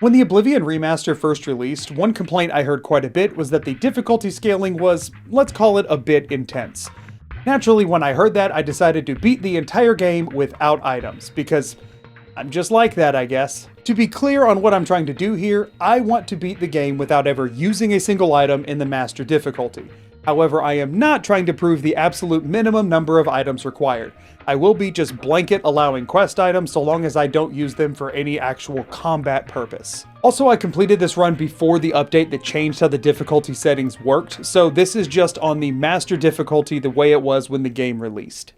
When the Oblivion Remaster first released, one complaint I heard quite a bit was that the difficulty scaling was, let's call it, a bit intense. Naturally, when I heard that, I decided to beat the entire game without items, because I'm just like that, I guess. To be clear on what I'm trying to do here, I want to beat the game without ever using a single item in the Master difficulty. However, I am not trying to prove the absolute minimum number of items required. I will be just blanket allowing quest items so long as I don't use them for any actual combat purpose. Also, I completed this run before the update that changed how the difficulty settings worked, so this is just on the Master difficulty the way it was when the game released.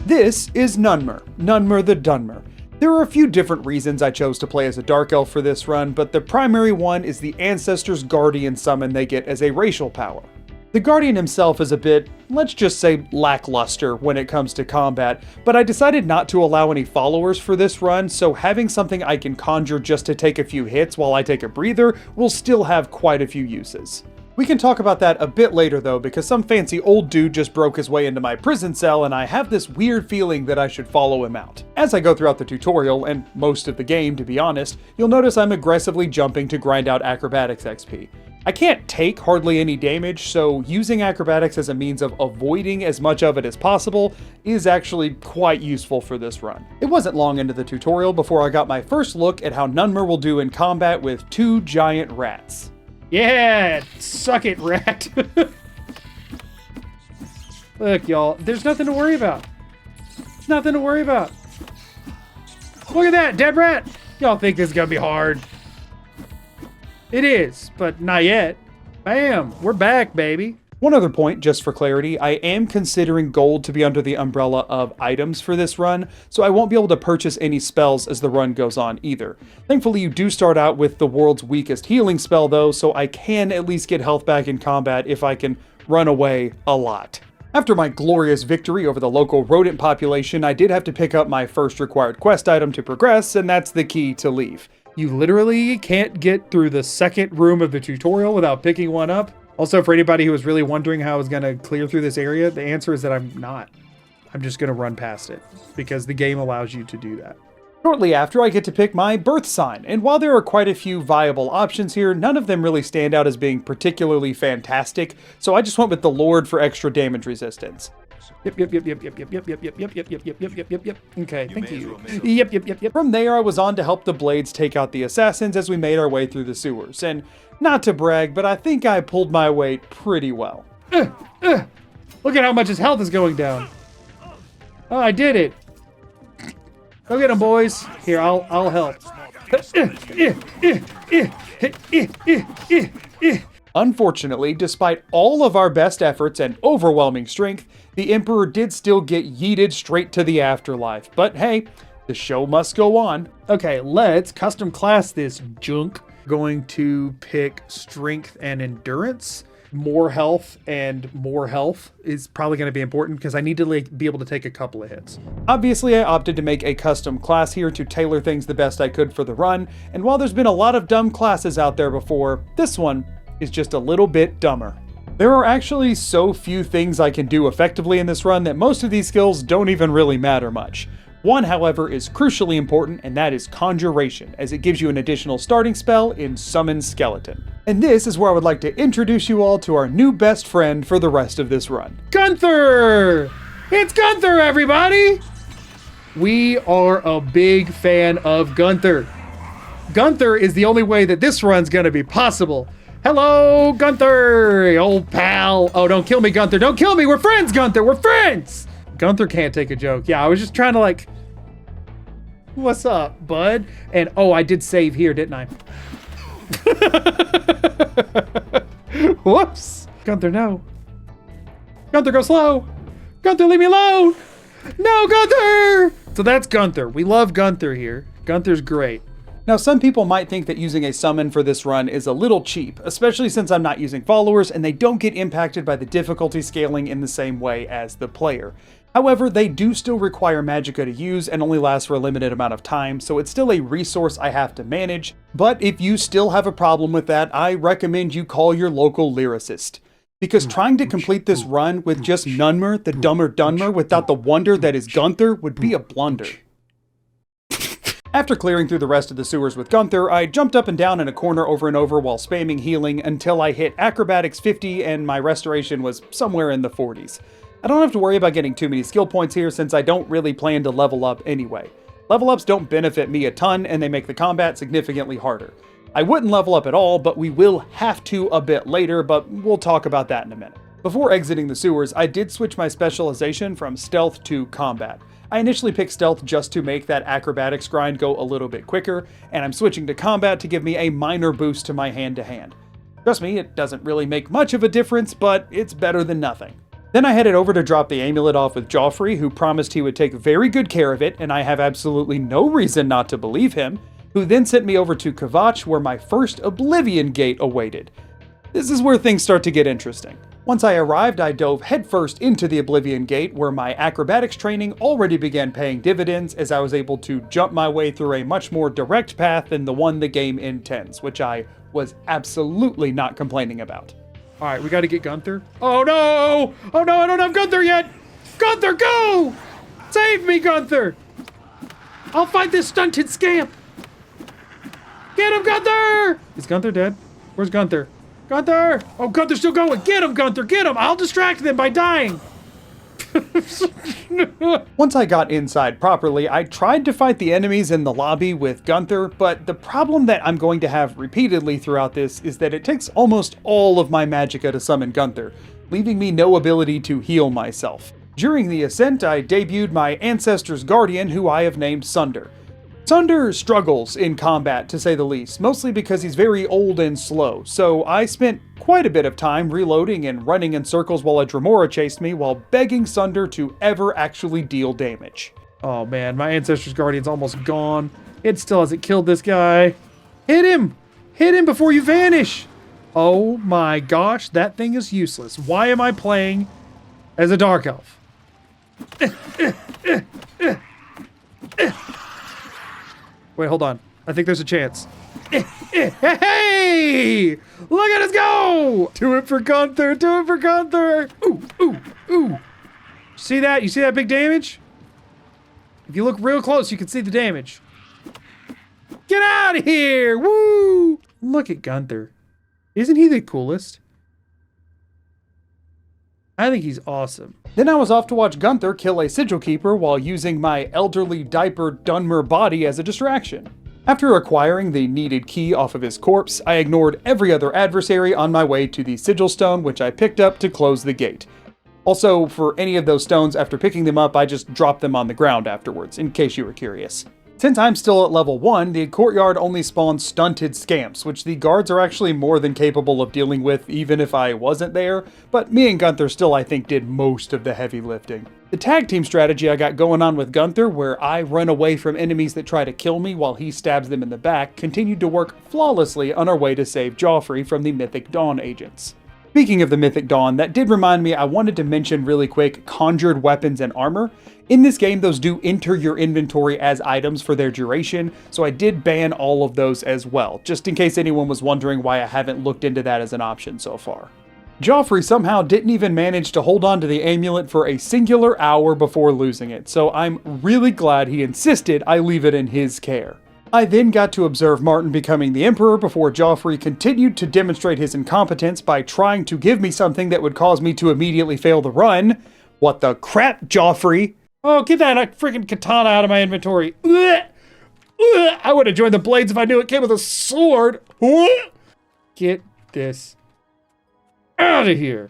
This is Nunmer, Nunmer the Dunmer. There are a few different reasons I chose to play as a Dark Elf for this run, but the primary one is the Ancestors' Guardian summon they get as a racial power. The Guardian himself is a bit, let's just say, lackluster when it comes to combat, but I decided not to allow any followers for this run, so having something I can conjure just to take a few hits while I take a breather will still have quite a few uses. We can talk about that a bit later though, because some fancy old dude just broke his way into my prison cell and I have this weird feeling that I should follow him out. As I go throughout the tutorial, and most of the game to be honest, you'll notice I'm aggressively jumping to grind out acrobatics XP. I can't take hardly any damage, so using acrobatics as a means of avoiding as much of it as possible is actually quite useful for this run. It wasn't long into the tutorial before I got my first look at how Nunmer will do in combat with two giant rats. Yeah, suck it, rat. Look, y'all, there's nothing to worry about. There's nothing to worry about. Look at that, dead rat. Y'all think this is gonna be hard. It is, but not yet. Bam, we're back, baby. One other point, just for clarity, I am considering gold to be under the umbrella of items for this run, so I won't be able to purchase any spells as the run goes on either. Thankfully, you do start out with the world's weakest healing spell though, so I can at least get health back in combat if I can run away a lot. After my glorious victory over the local rodent population, I did have to pick up my first required quest item to progress, and that's the key to leave. You literally can't get through the second room of the tutorial without picking one up. Also, for anybody who was really wondering how I was going to clear through this area, the answer is that I'm not. I'm just going to run past it, because the game allows you to do that. Shortly after, I get to pick my birth sign, and while there are quite a few viable options here, none of them really stand out as being particularly fantastic, so I just went with the Lord for extra damage resistance. Yep. Okay, thank you. Yep. From there, I was on to help the Blades take out the assassins as we made our way through the sewers, and not to brag, but I think I pulled my weight pretty well. Look at how much his health is going down. Oh, I did it. Go get him, boys. Here, I'll help. Unfortunately, despite all of our best efforts and overwhelming strength, the Emperor did still get yeeted straight to the afterlife. But hey, the show must go on. Okay, let's custom class this junk. Going to pick strength and endurance. More health and more health is probably going to be important because I need to be able to take a couple of hits. Obviously, I opted to make a custom class here to tailor things the best I could for the run, and while there's been a lot of dumb classes out there before, this one is just a little bit dumber. There are actually so few things I can do effectively in this run that most of these skills don't even really matter much. One, however, is crucially important, and that is Conjuration, as it gives you an additional starting spell in Summon Skeleton. And this is where I would like to introduce you all to our new best friend for the rest of this run. Gunther! It's Gunther, everybody! We are a big fan of Gunther. Gunther is the only way that this run's gonna be possible. Hello, Gunther, old pal. Oh, don't kill me, Gunther. Don't kill me. We're friends, Gunther. We're friends. Gunther can't take a joke. Yeah, I was just trying to like, what's up, bud? And oh, I did save here, didn't I? Whoops. Gunther, no. Gunther, go slow. Gunther, leave me alone. No, Gunther. So that's Gunther. We love Gunther here. Gunther's great. Now, some people might think that using a summon for this run is a little cheap, especially since I'm not using followers and they don't get impacted by the difficulty scaling in the same way as the player. However, they do still require magicka to use and only last for a limited amount of time, so it's still a resource I have to manage. But if you still have a problem with that, I recommend you call your local lyricist. Because trying to complete this run with just Nunmer, the Dummer Dunmer, without the wonder that is Gunther would be a blunder. After clearing through the rest of the sewers with Gunther, I jumped up and down in a corner over and over while spamming healing until I hit Acrobatics 50 and my restoration was somewhere in the 40s. I don't have to worry about getting too many skill points here since I don't really plan to level up anyway. Level ups don't benefit me a ton and they make the combat significantly harder. I wouldn't level up at all, but we will have to a bit later, but we'll talk about that in a minute. Before exiting the sewers, I did switch my specialization from stealth to combat. I initially picked stealth just to make that acrobatics grind go a little bit quicker, and I'm switching to combat to give me a minor boost to my hand-to-hand. Trust me, it doesn't really make much of a difference, but it's better than nothing. Then I headed over to drop the amulet off with Joffrey, who promised he would take very good care of it, and I have absolutely no reason not to believe him, who then sent me over to Kvatch where my first Oblivion gate awaited. This is where things start to get interesting. Once I arrived, I dove headfirst into the Oblivion Gate, where my acrobatics training already began paying dividends as I was able to jump my way through a much more direct path than the one the game intends, which I was absolutely not complaining about. All right, we got to get Gunther. Oh no! Oh no, I don't have Gunther yet! Gunther, go! Save me, Gunther! I'll fight this stunted scamp! Get him, Gunther! Is Gunther dead? Where's Gunther? Gunther! Oh, Gunther's still going. Get him, Gunther, get him! I'll distract them by dying! Once I got inside properly, I tried to fight the enemies in the lobby with Gunther, but the problem that I'm going to have repeatedly throughout this is that it takes almost all of my magicka to summon Gunther, leaving me no ability to heal myself. During the ascent, I debuted my Ancestor's Guardian, who I have named Sunder. Sunder struggles in combat, to say the least, mostly because he's very old and slow, so I spent quite a bit of time reloading and running in circles while a Dremora chased me while begging Sunder to ever actually deal damage. Oh man, my Ancestor's Guardian's almost gone. It still hasn't killed this guy. Hit him! Hit him before you vanish! Oh my gosh, that thing is useless. Why am I playing as a Dark Elf? Wait, hold on. I think there's a chance. Hey! Look at us go! Do it for Gunther! Do it for Gunther! Ooh, ooh, ooh. See that? You see that big damage? If you look real close, you can see the damage. Get out of here! Woo! Look at Gunther. Isn't he the coolest? I think he's awesome. Then I was off to watch Gunther kill a Sigil Keeper while using my elderly diapered Dunmer body as a distraction. After acquiring the needed key off of his corpse, I ignored every other adversary on my way to the Sigil Stone, which I picked up to close the gate. Also, for any of those stones, after picking them up, I just dropped them on the ground afterwards, in case you were curious. Since I'm still at level 1, the courtyard only spawns stunted scamps, which the guards are actually more than capable of dealing with even if I wasn't there, but me and Gunther still I think did most of the heavy lifting. The tag team strategy I got going on with Gunther, where I run away from enemies that try to kill me while he stabs them in the back, continued to work flawlessly on our way to save Joffrey from the Mythic Dawn agents. Speaking of the Mythic Dawn, that did remind me I wanted to mention really quick conjured weapons and armor. In this game, those do enter your inventory as items for their duration, so I did ban all of those as well, just in case anyone was wondering why I haven't looked into that as an option so far. Joffrey somehow didn't even manage to hold on to the amulet for a singular hour before losing it, so I'm really glad he insisted I leave it in his care. I then got to observe Martin becoming the Emperor before Joffrey continued to demonstrate his incompetence by trying to give me something that would cause me to immediately fail the run. What the crap, Joffrey? Oh, get that freaking katana out of my inventory. Ugh. Ugh. I would have joined the Blades if I knew it came with a sword. Ugh. Get this out of here.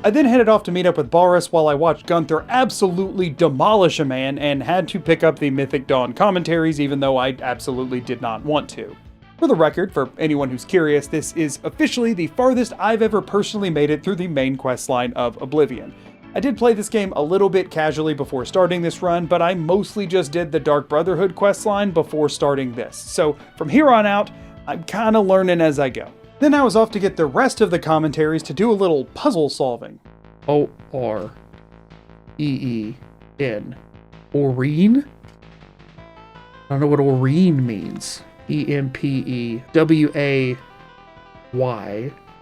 I then headed off to meet up with Boris while I watched Gunther absolutely demolish a man and had to pick up the Mythic Dawn commentaries even though I absolutely did not want to. For the record, for anyone who's curious, this is officially the farthest I've ever personally made it through the main questline of Oblivion. I did play this game a little bit casually before starting this run, but I mostly just did the Dark Brotherhood questline before starting this, so from here on out, I'm kinda learning as I go. Then I was off to get the rest of the commentaries to do a little puzzle solving. O-R-E-E-N. Oreen? I don't know what Oreen means. E-M-P-E-W-A-Y.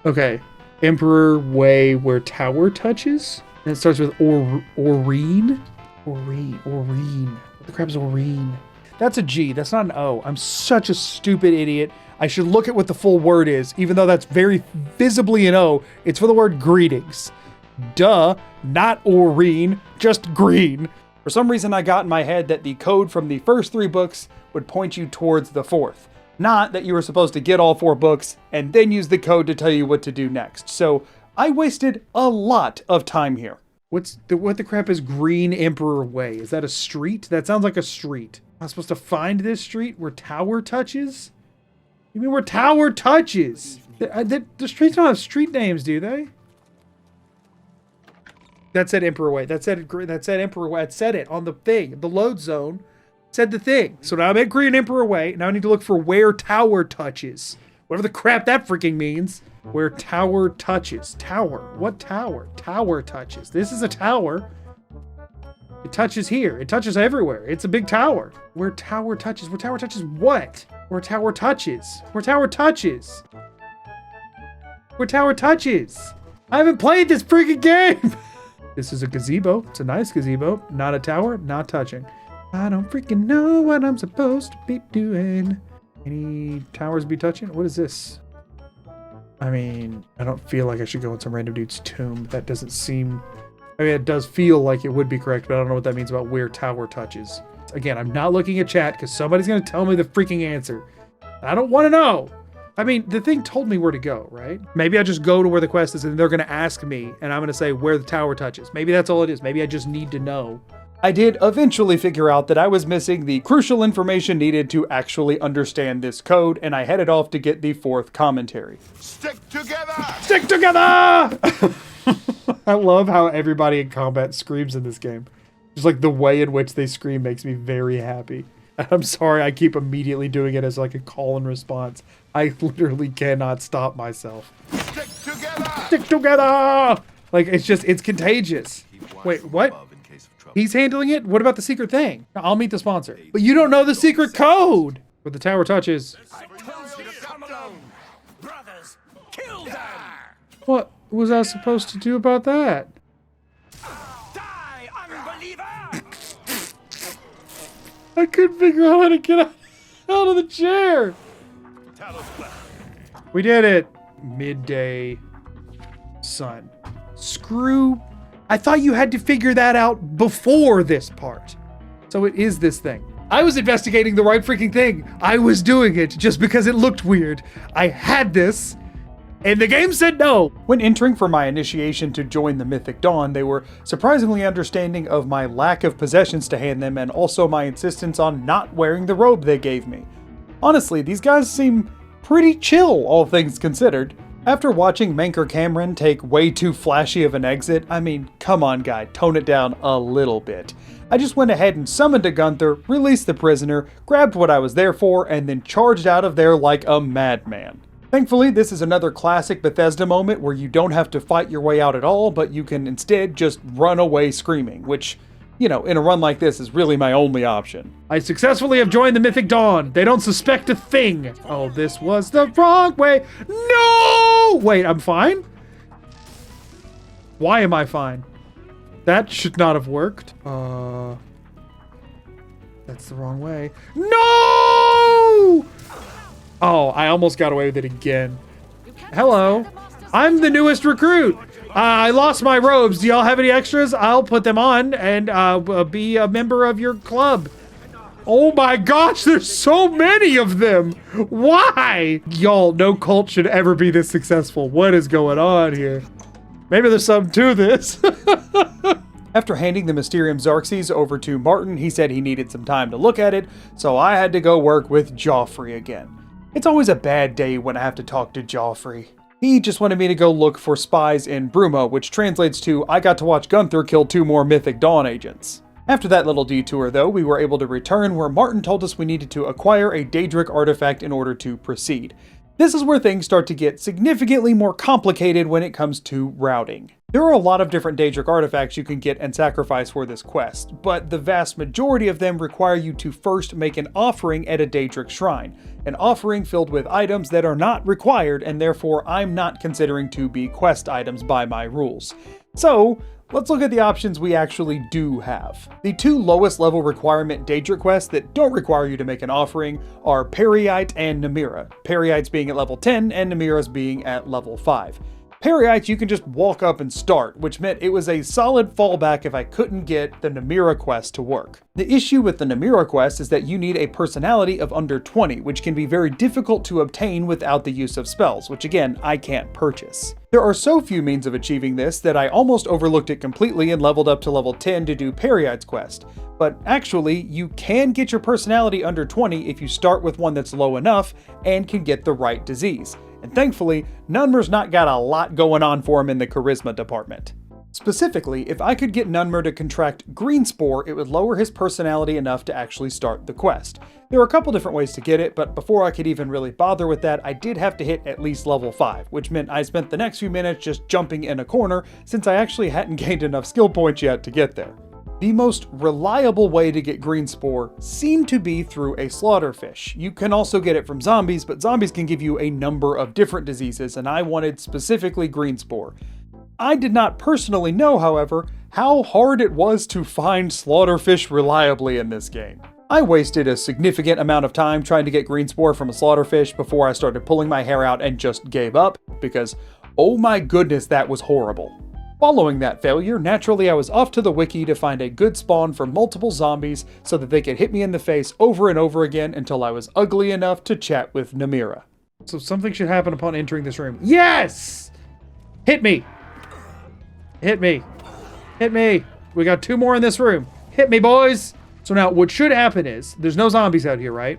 Okay. Emperor Way where tower touches? And it starts with Oreen. What the crap is Oreen? That's a G. That's not an O. I'm such a stupid idiot. I should look at what the full word is, even though that's very visibly an O. It's for the word greetings. Duh, not Oreen, just green. For some reason, I got in my head that the code from the first 3 books would point you towards the 4th. Not that you were supposed to get all 4 books and then use the code to tell you what to do next. So I wasted a lot of time here. What the crap is Green Emperor Way? Is that a street? That sounds like a street. Am I supposed to find this street where Tower touches? You mean where Tower touches? The streets don't have street names, do they? That said Emperor Way. That said Emperor Way. It said it on the thing. The load zone said the thing. So now I'm at Green Emperor Way. Now I need to look for where Tower touches. Whatever the crap that freaking means. Where Tower touches. Tower. What tower? Tower touches. This is a tower. It touches here. It touches everywhere. It's a big tower. Where Tower touches. Where Tower touches what? Where Tower touches. Where Tower touches. Where Tower touches. I haven't played this freaking game. This is a gazebo. It's a nice gazebo. Not a tower. Not touching. I don't freaking know what I'm supposed to be doing. Any towers be touching? What is this? I mean, I don't feel like I should go in some random dude's tomb. That doesn't seem... I mean, it does feel like it would be correct, but I don't know what that means about where Tower touches. Again, I'm not looking at chat because somebody's going to tell me the freaking answer. I don't want to know. I mean, the thing told me where to go, right? Maybe I just go to where the quest is and they're going to ask me and I'm going to say where the tower touches. Maybe that's all it is. Maybe I just need to know. I did eventually figure out that I was missing the crucial information needed to actually understand this code, and I headed off to get the 4th commentary. Stick together! Stick together! I love how everybody in combat screams in this game. Just like the way in which they scream makes me very happy. I'm sorry, I keep immediately doing it as like a call and response. I literally cannot stop myself. Stick together! Stick together! Like, it's contagious. Wait, what? He's handling it? What about the secret thing? I'll meet the sponsor. But you don't know the secret code! Where the tower touches. Brothers, kill them! What was I supposed to do about that? Die, unbeliever! I couldn't figure out how to get out of the chair. We did it. Midday sun. Screw. I thought you had to figure that out before this part. So it is this thing. I was investigating the right freaking thing. I was doing it just because it looked weird. I had this, and the game said no. When entering for my initiation to join the Mythic Dawn, they were surprisingly understanding of my lack of possessions to hand them and also my insistence on not wearing the robe they gave me. Honestly, these guys seem pretty chill, all things considered. After watching Manker Cameron take way too flashy of an exit, I mean, come on guy, tone it down a little bit. I just went ahead and summoned a Gunther, released the prisoner, grabbed what I was there for, and then charged out of there like a madman. Thankfully, this is another classic Bethesda moment where you don't have to fight your way out at all, but you can instead just run away screaming, which, you know, in a run like this is really my only option. I successfully have joined the Mythic Dawn. They don't suspect a thing. Oh, this was the wrong way. No! Wait, I'm fine? Why am I fine? That should not have worked. That's the wrong way. No! Oh, I almost got away with it again. Hello. I'm the newest recruit. I lost my robes. Do y'all have any extras? I'll put them on and be a member of your club. Oh my gosh, there's so many of them. Why? Y'all, no cult should ever be this successful. What is going on here? Maybe there's something to this. After handing the Mysterium Xarxes over to Martin, he said he needed some time to look at it, so I had to go work with Joffrey again. It's always a bad day when I have to talk to Joffrey. He just wanted me to go look for spies in Brumo, which translates to I got to watch Gunther kill 2 more Mythic Dawn agents. After that little detour though, we were able to return where Martin told us we needed to acquire a Daedric artifact in order to proceed. This is where things start to get significantly more complicated when it comes to routing. There are a lot of different Daedric artifacts you can get and sacrifice for this quest, but the vast majority of them require you to first make an offering at a Daedric shrine, an offering filled with items that are not required and therefore I'm not considering to be quest items by my rules. So, Let's look at the options we actually do have. The two lowest level requirement Daedric quests that don't require you to make an offering are Peryite and Namira. Peryite's being at level 10 and Namira's being at level 5. Peryite you can just walk up and start, which meant it was a solid fallback if I couldn't get the Namira quest to work. The issue with the Namira quest is that you need a personality of under 20, which can be very difficult to obtain without the use of spells, which again, I can't purchase. There are so few means of achieving this that I almost overlooked it completely and leveled up to level 10 to do Peryite's quest. But actually, you can get your personality under 20 if you start with one that's low enough and can get the right disease. And thankfully, Nunmer's not got a lot going on for him in the charisma department. Specifically, if I could get Nunmer to contract Green Spore, it would lower his personality enough to actually start the quest. There are a couple different ways to get it, but before I could even really bother with that, I did have to hit at least level 5, which meant I spent the next few minutes just jumping in a corner since I actually hadn't gained enough skill points yet to get there. The most reliable way to get Green Spore seemed to be through a slaughterfish. You can also get it from zombies, but zombies can give you a number of different diseases, and I wanted specifically Green Spore. I did not personally know, however, how hard it was to find slaughterfish reliably in this game. I wasted a significant amount of time trying to get Green Spore from a slaughterfish before I started pulling my hair out and just gave up, because oh my goodness, that was horrible. Following that failure, naturally I was off to the wiki to find a good spawn for multiple zombies so that they could hit me in the face over and over again until I was ugly enough to chat with Namira. So something should happen upon entering this room. Yes! Hit me! Hit me. Hit me. We got 2 more in this room. Hit me, boys! So now what should happen is, there's no zombies out here, right?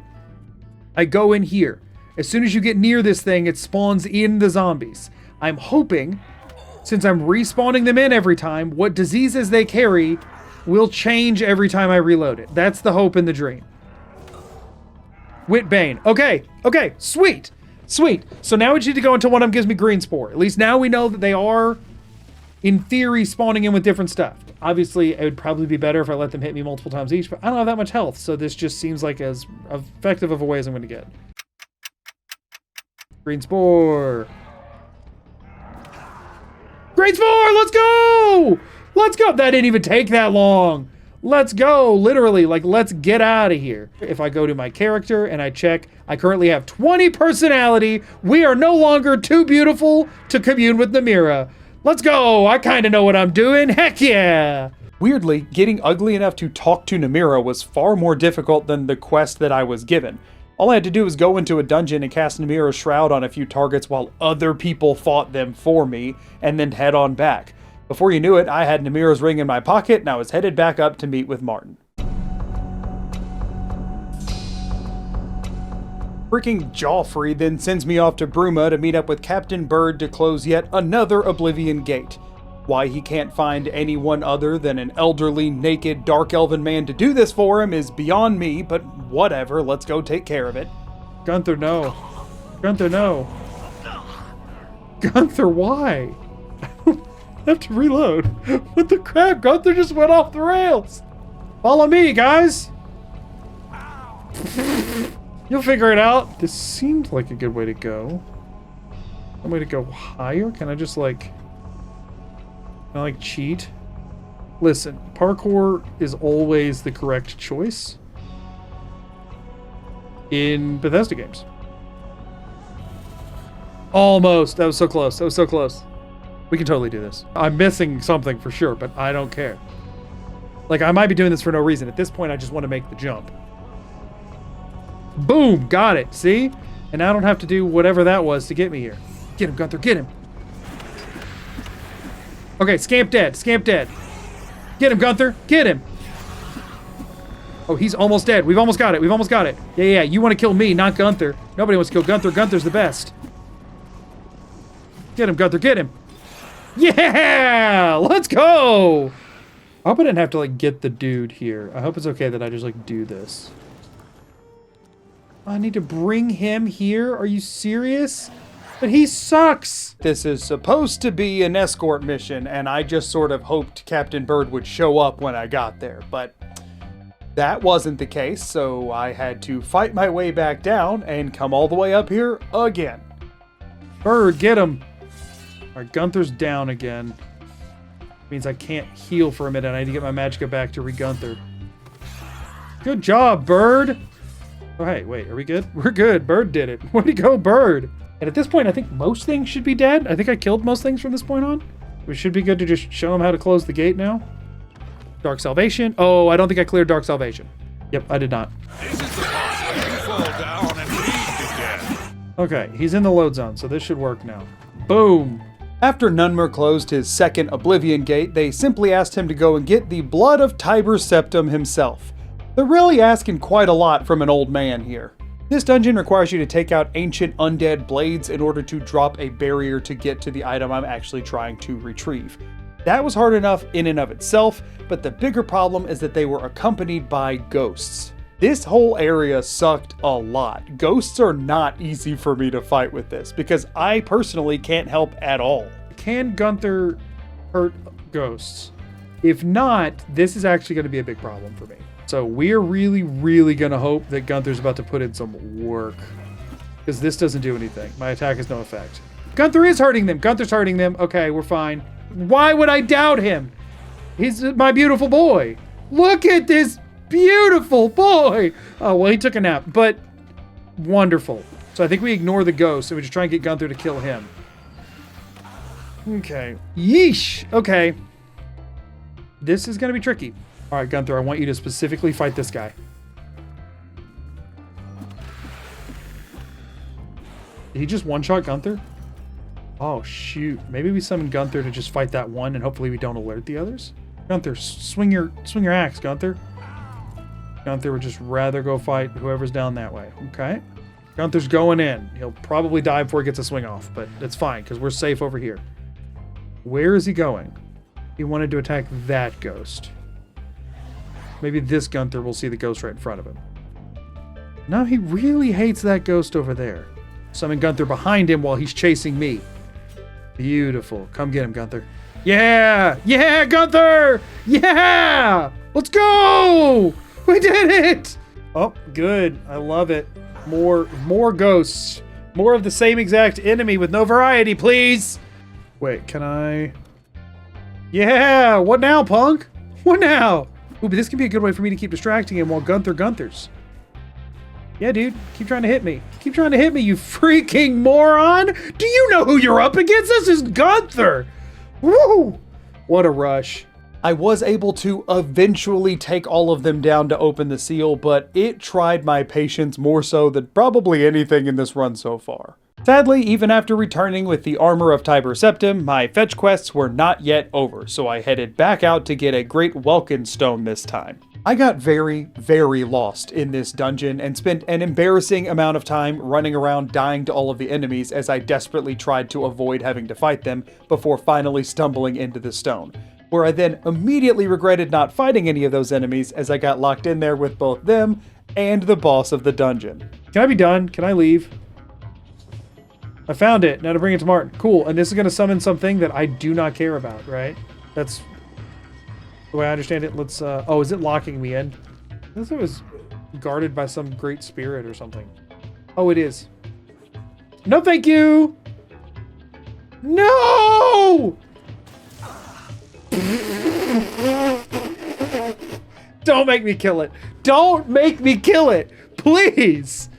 I go in here. As soon as you get near this thing, it spawns in the zombies. I'm hoping, since I'm respawning them in every time, what diseases they carry will change every time I reload it. That's the hope and the dream. Witbane. Okay, sweet. Sweet. So now we just need to go until one of them gives me Green Spore. At least now we know that they are, in theory, spawning in with different stuff. Obviously, it would probably be better if I let them hit me multiple times each, but I don't have that much health, so this just seems like as effective of a way as I'm going to get. Green Spore. Green Spore, let's go! Let's go! That didn't even take that long. Let's go, literally, like, let's get out of here. If I go to my character and I check, I currently have 20 personality. We are no longer too beautiful to commune with Namira. Let's go, I kind of know what I'm doing, heck yeah! Weirdly, getting ugly enough to talk to Namira was far more difficult than the quest that I was given. All I had to do was go into a dungeon and cast Namira's Shroud on a few targets while other people fought them for me, and then head on back. Before you knew it, I had Namira's ring in my pocket and I was headed back up to meet with Martin. Freaking Joffrey then sends me off to Bruma to meet up with Captain Bird to close yet another Oblivion gate. Why he can't find anyone other than an elderly, naked, dark elven man to do this for him is beyond me, but whatever, let's go take care of it. Gunther, no. Gunther, no. Gunther, why? I have to reload. What the crap? Gunther just went off the rails. Follow me, guys. You'll figure it out. This seemed like a good way to go. A way to go higher? Can I just like... Can I like cheat? Listen, parkour is always the correct choice in Bethesda games. Almost. That was so close. That was so close. We can totally do this. I'm missing something for sure, but I don't care. Like, I might be doing this for no reason. At this point, I just want to make the jump. Boom! Got it. See? And I don't have to do whatever that was to get me here. Get him, Gunther. Get him. Okay, Scamp dead. Scamp dead. Get him, Gunther. Get him. Oh, he's almost dead. We've almost got it. We've almost got it. Yeah. You want to kill me, not Gunther. Nobody wants to kill Gunther. Gunther's the best. Get him, Gunther. Get him. Yeah! Let's go! I hope I didn't have to, like, get the dude here. I hope it's okay that I just, like, do this. I need to bring him here? Are you serious? But he sucks! This is supposed to be an escort mission, and I just sort of hoped Captain Bird would show up when I got there, but that wasn't the case, so I had to fight my way back down and come all the way up here again. Bird, get him! Alright, Gunther's down again. Means I can't heal for a minute. I need to get my magicka back to re-Gunther. Good job, Bird! Oh, hey, wait, are we good? We're good. Bird did it. Way to go, Bird! And at this point, I think most things should be dead. I think I killed most things from this point on. We should be good to just show them how to close the gate now. Dark Salvation. Oh, I don't think I cleared Dark Salvation. Yep, I did not. This is the part where you fall down and bleed again. Okay, he's in the load zone, so this should work now. Boom! After Nunmer closed his second Oblivion gate, they simply asked him to go and get the blood of Tiber Septim himself. They're really asking quite a lot from an old man here. This dungeon requires you to take out ancient undead blades in order to drop a barrier to get to the item I'm actually trying to retrieve. That was hard enough in and of itself, but the bigger problem is that they were accompanied by ghosts. This whole area sucked a lot. Ghosts are not easy for me to fight with this, because I personally can't help at all. Can Gunther hurt ghosts? If not, this is actually going to be a big problem for me. So we're really, really going to hope that Gunther's about to put in some work. Because this doesn't do anything. My attack has no effect. Gunther is hurting them. Gunther's hurting them. Okay, we're fine. Why would I doubt him? He's my beautiful boy. Look at this beautiful boy. Oh, well, he took a nap, but wonderful. So I think we ignore the ghost and we just try and get Gunther to kill him. Okay. Yeesh. Okay. This is going to be tricky. All right, Gunther, I want you to specifically fight this guy. Did he just one-shot Gunther? Oh, shoot. Maybe we summon Gunther to just fight that one, and hopefully we don't alert the others? Gunther, swing your axe, Gunther. Gunther would just rather go fight whoever's down that way. Okay. Gunther's going in. He'll probably die before he gets a swing off, but it's fine, because we're safe over here. Where is he going? He wanted to attack that ghost. Maybe this Gunther will see the ghost right in front of him. No, he really hates that ghost over there. Summon Gunther behind him while he's chasing me. Beautiful. Come get him, Gunther. Yeah! Yeah, Gunther! Yeah! Let's go! We did it! Oh, good. I love it. More ghosts. More of the same exact enemy with no variety, please! Wait, can I... Yeah! What now, punk? What now? Ooh, but this can be a good way for me to keep distracting him while Gunther's. Yeah, dude. Keep trying to hit me. Keep trying to hit me, you freaking moron! Do you know who you're up against? This is Gunther! Woo! What a rush. I was able to eventually take all of them down to open the seal, but it tried my patience more so than probably anything in this run so far. Sadly, even after returning with the armor of Tiber Septim, my fetch quests were not yet over, so I headed back out to get a Great Welkin Stone this time. I got very, very lost in this dungeon and spent an embarrassing amount of time running around dying to all of the enemies as I desperately tried to avoid having to fight them before finally stumbling into the stone, where I then immediately regretted not fighting any of those enemies as I got locked in there with both them and the boss of the dungeon. Can I be done? Can I leave? I found it. Now to bring it to Martin. Cool. And this is going to summon something that I do not care about, right? That's the way I understand it. Let's, oh, is it locking me in? I thought it was guarded by some great spirit or something. Oh, it is. No, thank you! No! Don't make me kill it. Don't make me kill it. Please.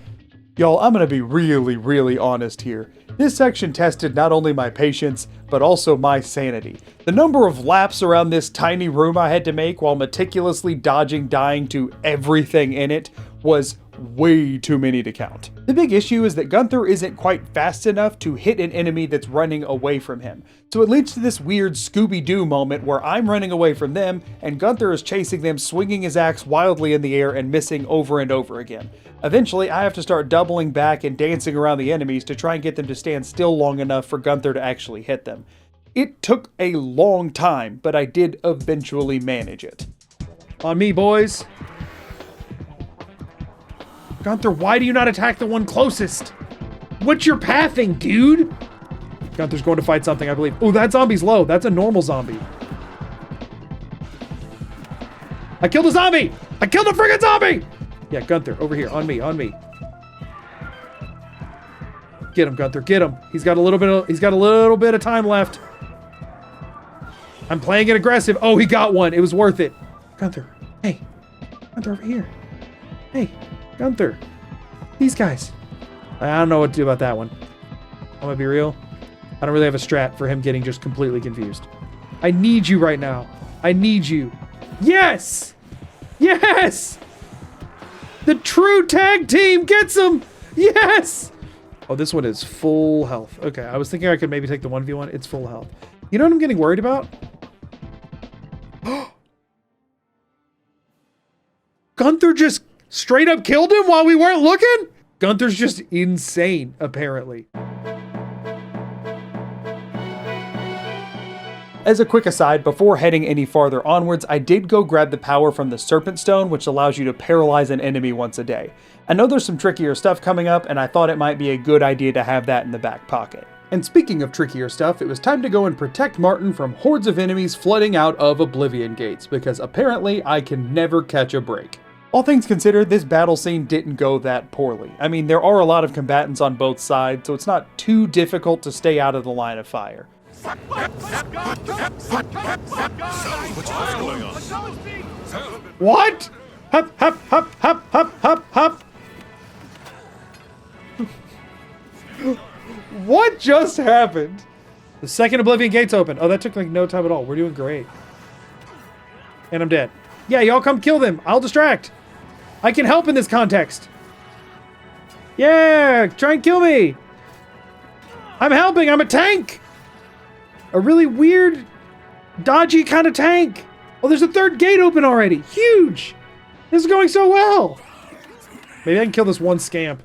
Y'all, I'm gonna be really, really honest here. This section tested not only my patience, but also my sanity. The number of laps around this tiny room I had to make while meticulously dodging dying to everything in it was way too many to count. The big issue is that Gunther isn't quite fast enough to hit an enemy that's running away from him. So it leads to this weird Scooby-Doo moment where I'm running away from them and Gunther is chasing them, swinging his axe wildly in the air and missing over and over again. Eventually, I have to start doubling back and dancing around the enemies to try and get them to stand still long enough for Gunther to actually hit them. It took a long time, but I did eventually manage it. On me, boys. Gunther, why do you not attack the one closest? What's your pathing, dude? Gunther's going to fight something, I believe. Oh, that zombie's low. That's a normal zombie. I killed a zombie! I killed a friggin' zombie! Yeah, Gunther, over here. On me, on me. Get him, Gunther. Get him. He's got a little bit of time left. I'm playing it aggressive. Oh, he got one. It was worth it. Gunther. Hey. Gunther over here. Hey. Gunther. These guys. I don't know what to do about that one. I'm gonna be real. I don't really have a strat for him getting just completely confused. I need you right now. I need you. Yes! Yes! The true tag team gets him! Yes! Oh, this one is full health. Okay, I was thinking I could maybe take the 1v1. It's full health. You know what I'm getting worried about? Gunther just straight up killed him while we weren't looking? Gunther's just insane, apparently. As a quick aside, before heading any farther onwards, I did go grab the power from the Serpent Stone, which allows you to paralyze an enemy once a day. I know there's some trickier stuff coming up, and I thought it might be a good idea to have that in the back pocket. And speaking of trickier stuff, it was time to go and protect Martin from hordes of enemies flooding out of Oblivion gates, because apparently I can never catch a break. All things considered, this battle scene didn't go that poorly. I mean, there are a lot of combatants on both sides, so it's not too difficult to stay out of the line of fire. What? Hup, hup, hup, hup, hup, hup, hup. What just happened? The second Oblivion gate's open. Oh, that took like no time at all. We're doing great. And I'm dead. Yeah, y'all come kill them. I'll distract. I can help in this context. Yeah, try and kill me. I'm helping. I'm a tank. A really weird, dodgy kind of tank. Oh, there's a third gate open already. Huge. This is going so well. Maybe I can kill this one scamp.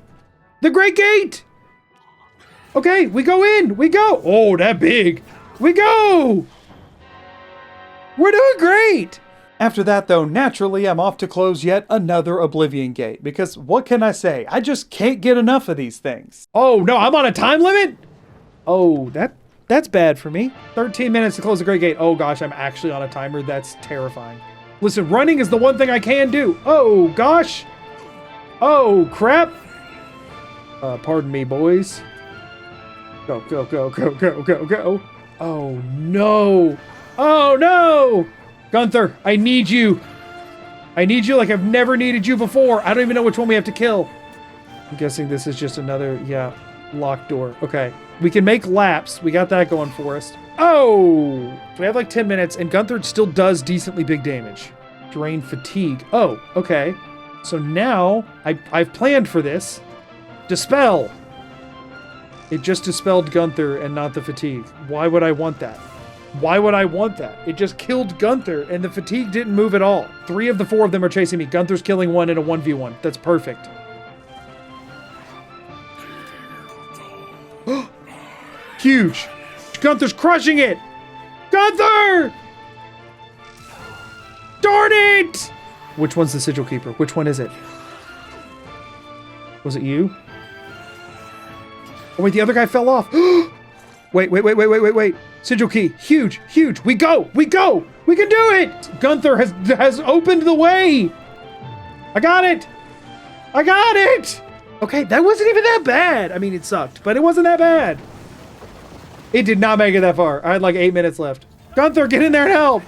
The Great Gate. Okay, we go in. We go. Oh, that big. We go. We're doing great. After that, though, naturally, I'm off to close yet another Oblivion gate, because what can I say? I just can't get enough of these things. Oh, no, I'm on a time limit? Oh, that's bad for me. 13 minutes to close the Great Gate. Oh, gosh, I'm actually on a timer. That's terrifying. Listen, running is the one thing I can do. Oh, gosh. Oh, crap. Pardon me, boys. Go, go, go, go, go, go, go. Oh, no. Oh, no. Gunther, I need you. I need you like I've never needed you before. I don't even know which one we have to kill. I'm guessing this is just another, yeah, locked door. Okay. We can make laps. We got that going for us. Oh! We have like 10 minutes, and Gunther still does decently big damage. Drain fatigue. Oh, okay. So now, I've planned for this. Dispel. It just dispelled Gunther and not the fatigue. Why would I want that? Why would I want that? It just killed Gunther, and the fatigue didn't move at all. 3 of the 4 of them are chasing me. Gunther's killing one in a 1v1. That's perfect. Huge. Gunther's crushing it. Gunther! Darn it! Which one's the Sigil Keeper? Which one is it? Was it you? Oh, wait, the other guy fell off. Wait. Sigil Key. Huge, huge. We go. We go. We can do it. Gunther has opened the way. I got it. I got it. Okay, that wasn't even that bad. I mean, it sucked, but it wasn't that bad. It did not make it that far. I had like 8 minutes left. Gunther, get in there and help.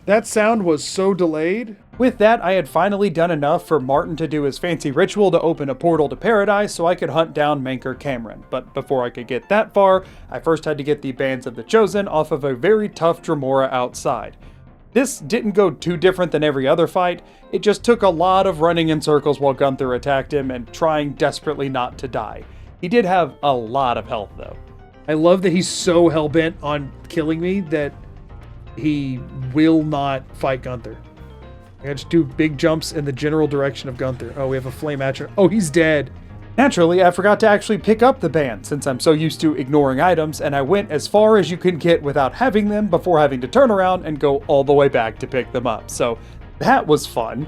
That sound was so delayed. With that, I had finally done enough for Martin to do his fancy ritual to open a portal to paradise so I could hunt down Manker Cameron. But before I could get that far, I first had to get the Bands of the Chosen off of a very tough Dremora outside. This didn't go too different than every other fight. It just took a lot of running in circles while Gunther attacked him and trying desperately not to die. He did have a lot of health though. I love that he's so hell-bent on killing me that he will not fight Gunther. I just do big jumps in the general direction of Gunther. Oh, we have a flame archer. Oh, he's dead. Naturally, I forgot to actually pick up the band since I'm so used to ignoring items, and I went as far as you can get without having them before having to turn around and go all the way back to pick them up. So that was fun.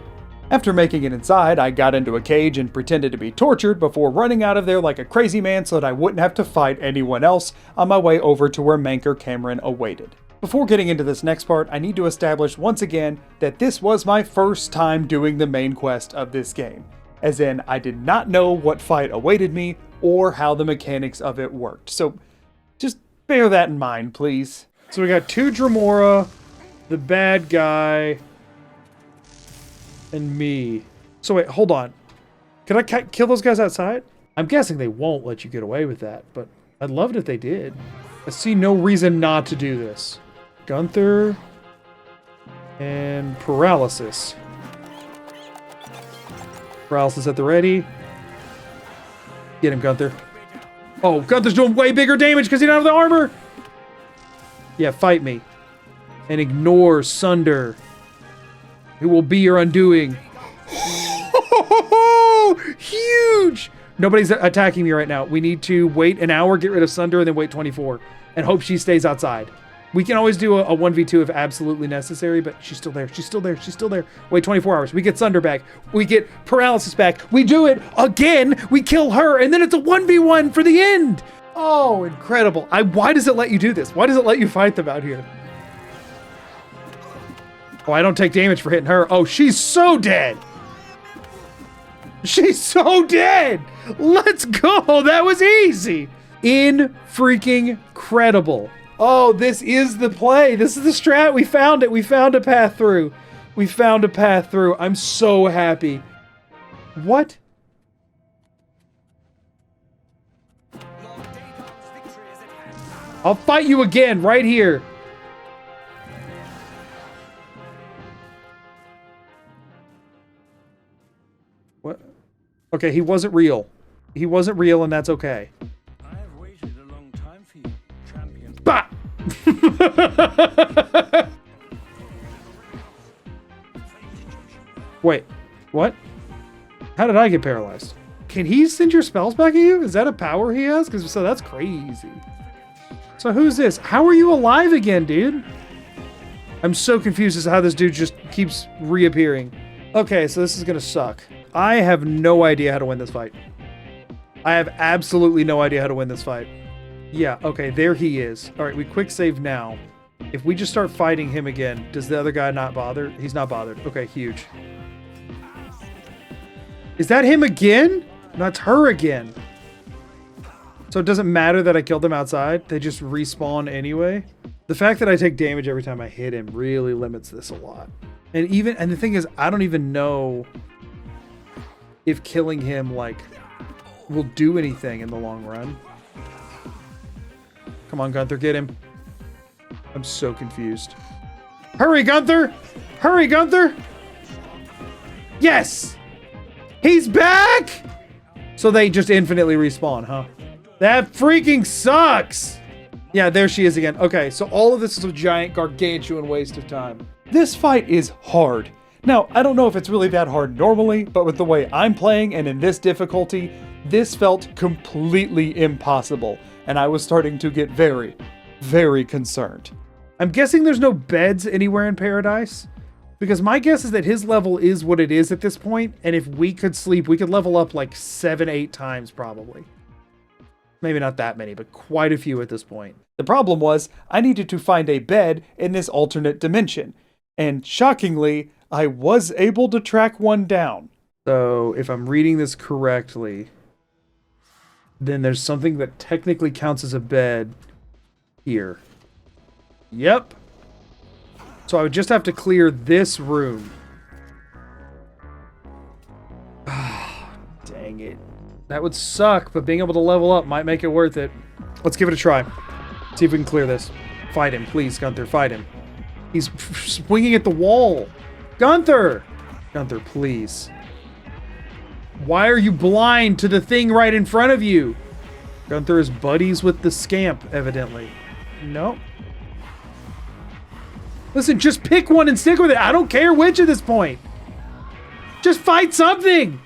After making it inside, I got into a cage and pretended to be tortured before running out of there like a crazy man so that I wouldn't have to fight anyone else on my way over to where Manker Cameron awaited. Before getting into this next part, I need to establish once again that this was my first time doing the main quest of this game. As in, I did not know what fight awaited me or how the mechanics of it worked. So just Bear that in mind, please. So we got 2 Dremora, the bad guy, and me. So wait, hold on. Can I kill those guys outside? I'm guessing they won't let you get away with that, but I'd love it if they did. I see no reason not to do this. Gunther and Paralysis. Paralysis at the ready. Get him, Gunther. Oh, Gunther's doing way bigger damage because he don't have the armor. Yeah, fight me. And ignore Sunder. It will be your undoing. Huge! Nobody's attacking me right now. We need to wait an hour, get rid of Sunder, and then wait 24. And hope she stays outside. We can always do a 1v2 if absolutely necessary, but she's still there. She's still there. She's still there. Wait 24 hours. We get Sunder back. We get Paralysis back. We do it again. We kill her, and then it's a 1v1 for the end. Oh, incredible. Why does it let you do this? Why does it let you fight them out here? Oh, I don't take damage for hitting her. Oh, she's so dead. She's so dead. Let's go. That was easy. Freaking-credible. Oh, this is the play. This is the strat. We found it. We found a path through. We found a path through. I'm so happy. What? I'll fight you again right here. What? Okay, he wasn't real. He wasn't real, and that's okay. I have waited a long time for you, champion. Bah! Wait, what? How did I get paralyzed? Can he send your spells back at you? Is that a power he has? Because so that's crazy. So who's this? How are you alive again, dude? I'm so confused as to how this dude just keeps reappearing. Okay, so this is gonna suck. I have no idea how to win this fight. I have absolutely no idea how to win this fight. Yeah, okay, there he is. All right, we quick save now. If we just start fighting him again, does the other guy not bother? He's not bothered. Okay, huge. Is that him again? No, that's her again. So it doesn't matter that I killed them outside? They just respawn anyway? The fact that I take damage every time I hit him really limits this a lot. And the thing is, I don't even know if killing him, like, will do anything in the long run. Come on, Gunther, get him. I'm so confused. Hurry, Gunther! Hurry, Gunther! Yes! He's back! So they just infinitely respawn, huh? That freaking sucks! Yeah, there she is again. Okay, so all of this is a giant gargantuan waste of time. This fight is hard. Now, I don't know if it's really that hard normally, but with the way I'm playing and in this difficulty, this felt completely impossible, and I was starting to get very, very concerned. I'm guessing there's no beds anywhere in Paradise, because my guess is that his level is what it is at this point, and if we could sleep, we could level up like 7-8 times probably. Maybe not that many, but quite a few at this point. The problem was, I needed to find a bed in this alternate dimension, and shockingly, I was able to track one down. So, if I'm reading this correctly, then there's something that technically counts as a bed here. Yep. So I would just have to clear this room. Dang it. That would suck, but being able to level up might make it worth it. Let's give it a try. See if we can clear this. Fight him, please, Gunther, fight him. He's swinging at the wall. Gunther! Gunther, please. Why are you blind to the thing right in front of you? Gunther is buddies with the scamp, evidently. Nope. Listen, just pick one and stick with it. I don't care which at this point. Just fight something.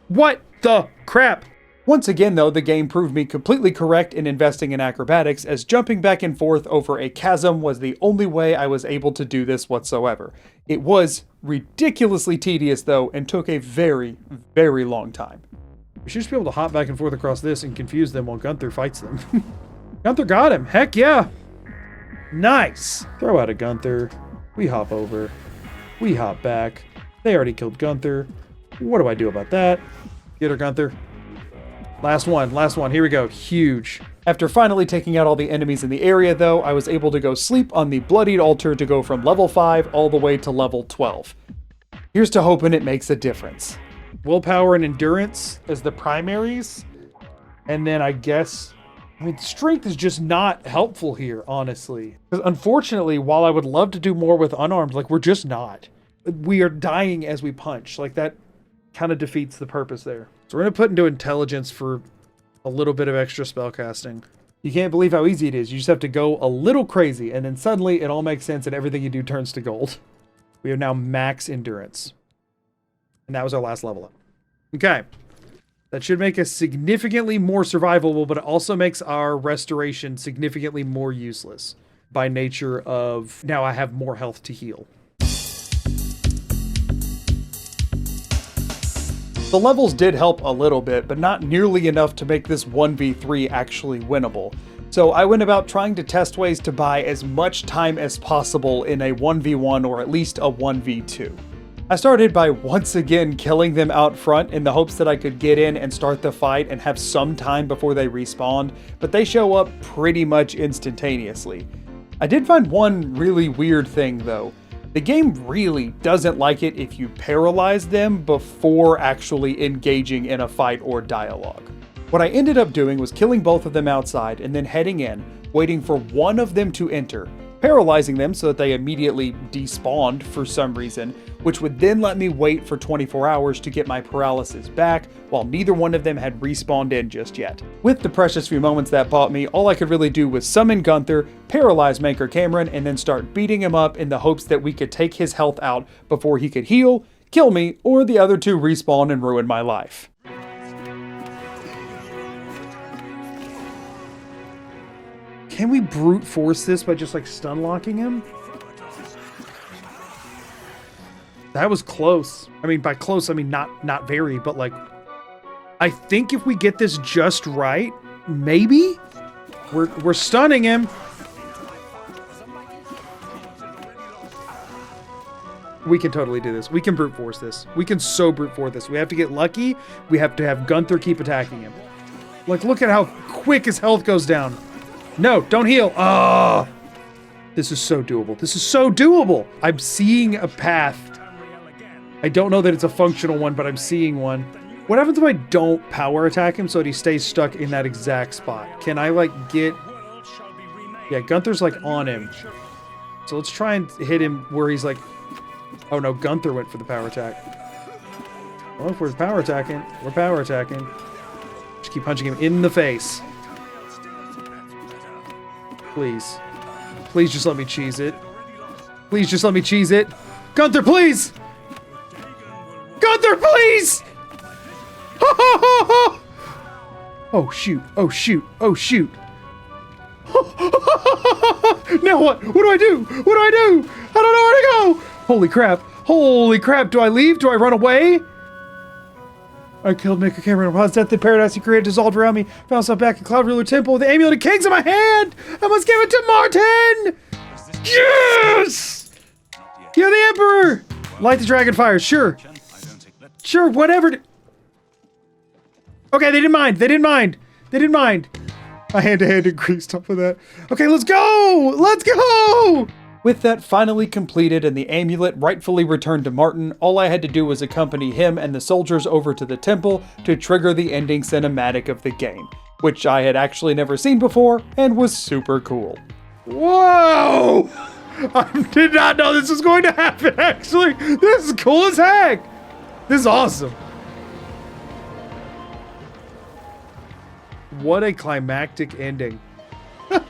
What the crap? Once again, though, the game proved me completely correct in investing in acrobatics, as jumping back and forth over a chasm was the only way I was able to do this whatsoever. It was ridiculously tedious, though, and took a very, very long time. We should just be able to hop back and forth across this and confuse them while Gunther fights them. Gunther got him. Heck yeah. Nice. Throw out a Gunther. We hop over. We hop back. They already killed Gunther. What do I do about that? Get her, Gunther. Last one. Last one. Here we go. Huge. After finally taking out all the enemies in the area though, I was able to go sleep on the bloodied altar to go from level 5 all the way to level 12. Here's to hoping it makes a difference. Willpower and endurance as the primaries. And then I guess, strength is just not helpful here, honestly. Because unfortunately, while I would love to do more with unarmed, like, we're just not. We are dying as we punch. Like, that kind of defeats the purpose there. So we're going to put into intelligence for a little bit of extra spellcasting. You can't believe how easy it is. You just have to go a little crazy, and then suddenly it all makes sense and everything you do turns to gold. We have now max endurance. And that was our last level up. Okay. That should make us significantly more survivable, but it also makes our restoration significantly more useless by nature of now I have more health to heal. The levels did help a little bit, but not nearly enough to make this 1v3 actually winnable. So I went about trying to test ways to buy as much time as possible in a 1v1 or at least a 1v2. I started by once again killing them out front in the hopes that I could get in and start the fight and have some time before they respawned, but they show up pretty much instantaneously. I did find one really weird thing though. The game really doesn't like it if you paralyze them before actually engaging in a fight or dialogue. What I ended up doing was killing both of them outside and then heading in, waiting for one of them to enter, paralyzing them so that they immediately despawned for some reason, which would then let me wait for 24 hours to get my paralysis back while neither one of them had respawned in just yet. With the precious few moments that bought me, all I could really do was summon Gunther, paralyze Maker Cameron, and then start beating him up in the hopes that we could take his health out before he could heal, kill me, or the other two respawn and ruin my life. Can we brute force this by just like stun locking him? That was close. I mean, by close, I mean not very, but like, I think if we get this just right, maybe we're stunning him. We can totally do this. We can brute force this. We can so brute force this. We have to get lucky. We have to have Gunther keep attacking him. Like, look at how quick his health goes down. No, don't heal. Oh, this is so doable. This is so doable. I'm seeing a path. I don't know that it's a functional one, but I'm seeing one. What happens if I don't power attack him so that he stays stuck in that exact spot? Can I like get... Yeah, Gunther's like on him. So let's try and hit him where he's like... Oh no, Gunther went for the power attack. Well, if we're power attacking, we're power attacking. Just keep punching him in the face. Please. Please just let me cheese it. Please just let me cheese it. Gunther, please! Gunther, please! Oh, shoot. Oh, shoot. Oh, shoot. Now what? What do I do? What do I do? I don't know where to go! Holy crap. Holy crap. Do I leave? Do I run away? I killed Maker Cameron. Upon his death, the paradise he created dissolved around me. Found myself back in Cloud Ruler Temple with the amulet of kings in my hand. I must give it to Martin. Yes! You're the Emperor. Light the dragon fire. Sure. Sure, whatever. Okay, they didn't mind. They didn't mind. They didn't mind. My hand-to-hand increased off of that. Okay, let's go. Let's go. With that finally completed and the amulet rightfully returned to Martin, all I had to do was accompany him and the soldiers over to the temple to trigger the ending cinematic of the game, which I had actually never seen before and was super cool. Whoa! I did not know this was going to happen, actually. This is cool as heck. This is awesome. What a climactic ending.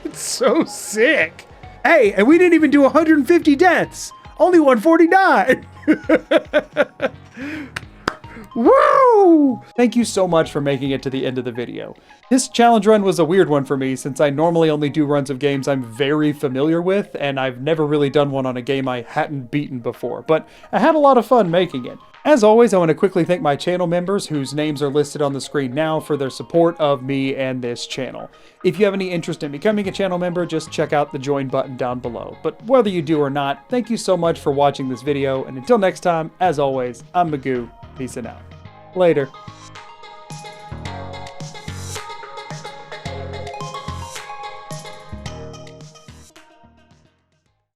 It's so sick. Hey, and we didn't even do 150 deaths. Only 149. Woo! Thank you so much for making it to the end of the video. This challenge run was a weird one for me since I normally only do runs of games I'm very familiar with, and I've never really done one on a game I hadn't beaten before, but I had a lot of fun making it. As always, I want to quickly thank my channel members whose names are listed on the screen now for their support of me and this channel. If you have any interest in becoming a channel member, just check out the join button down below. But whether you do or not, thank you so much for watching this video, and until next time, as always, I'm Magoo. Peace and out. Later.